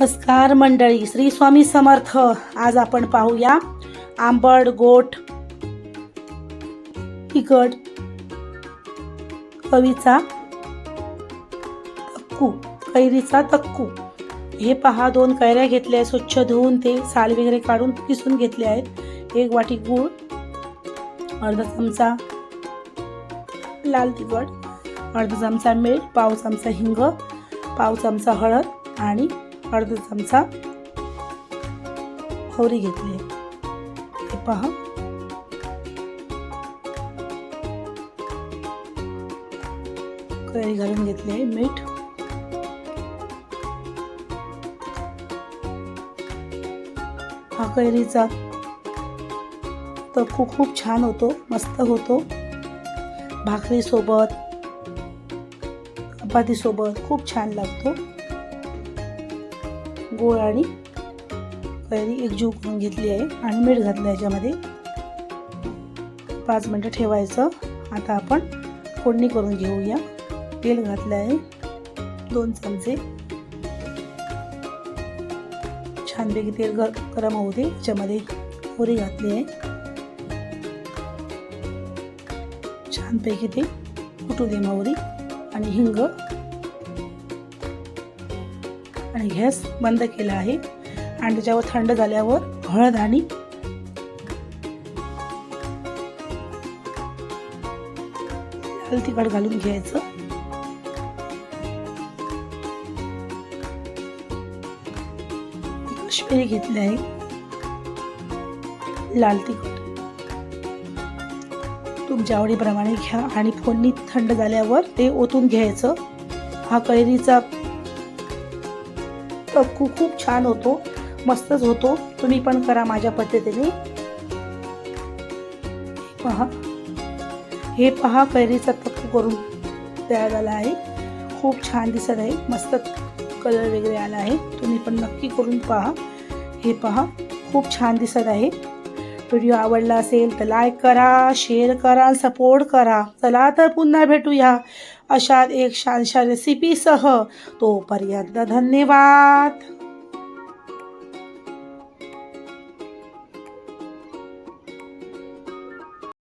नमस्कार मंडळी, श्री स्वामी समर्थ. आज आपण पाहूया आंबट गोड तिखट कवीचा तक्कू, कैरीचा तक्कू. हे पहा, 2 कैऱ्या घेतल्या, स्वच्छ धुवून ते साल वगैरे काढून किसून घेतले आहेत. 1 वाटी गूळ, अर्धा चमचा लाल तिखट, अर्धा चमचा मीठ, पाव चमचा हिंग, पाव चमचा हळद आणि अर्धा चमचा मोहरी घेतली. हे पहा, कैरी घालून घेतली आहे. मीठ, हा कैरीचा तक्कू खूप छान होतो, मस्त होतो. भाकरी सोबत, चपाती सोबत खूप छान लागतो. गोळ आणि कैरी एकजीव करून घेतली आहे आणि मीठ घातलं याच्यामध्ये. 5 मिनिटं ठेवायचं. आता आपण फोडणी करून घेऊया. तेल घातलं आहे 2 चमचे. छानपैकी तेल गरम होऊ दे. याच्यामध्ये मोहरी घातली आहे. छानपैकी ते कुटू दे मोहरी आणि हिंग, आणि गॅस बंद केला आहे. आणि त्याच्यावर थंड झाल्यावर हळद आणि लाल तिखट घालून घ्यायचं. काश्मीरी घेतले आहे लाल तिखट, तुमच्या आवडीप्रमाणे घ्या. आणि फोडणी थंड झाल्यावर ते ओतून घ्यायचं. हा कैरीचा तक्कू खूप छान होतो, मस्तच होतो. तुम्ही पण करा माझ्या पद्धतीने. हे पहा कैरीचा तक्कू करून तयार झाला आहे. खूप छान दिसत आहे, मस्त कलर वगैरे आला आहे. तुम्ही पण नक्की करून पहा. हे पहा, खूप छान दिसत आहे. व्हिडिओ आवडला असेल तर लाईक करा, शेअर करा, सपोर्ट करा. चला तर पुन्हा भेटूया अशात एक छानशा रेसिपीसह. तोपर्यंत धन्यवाद.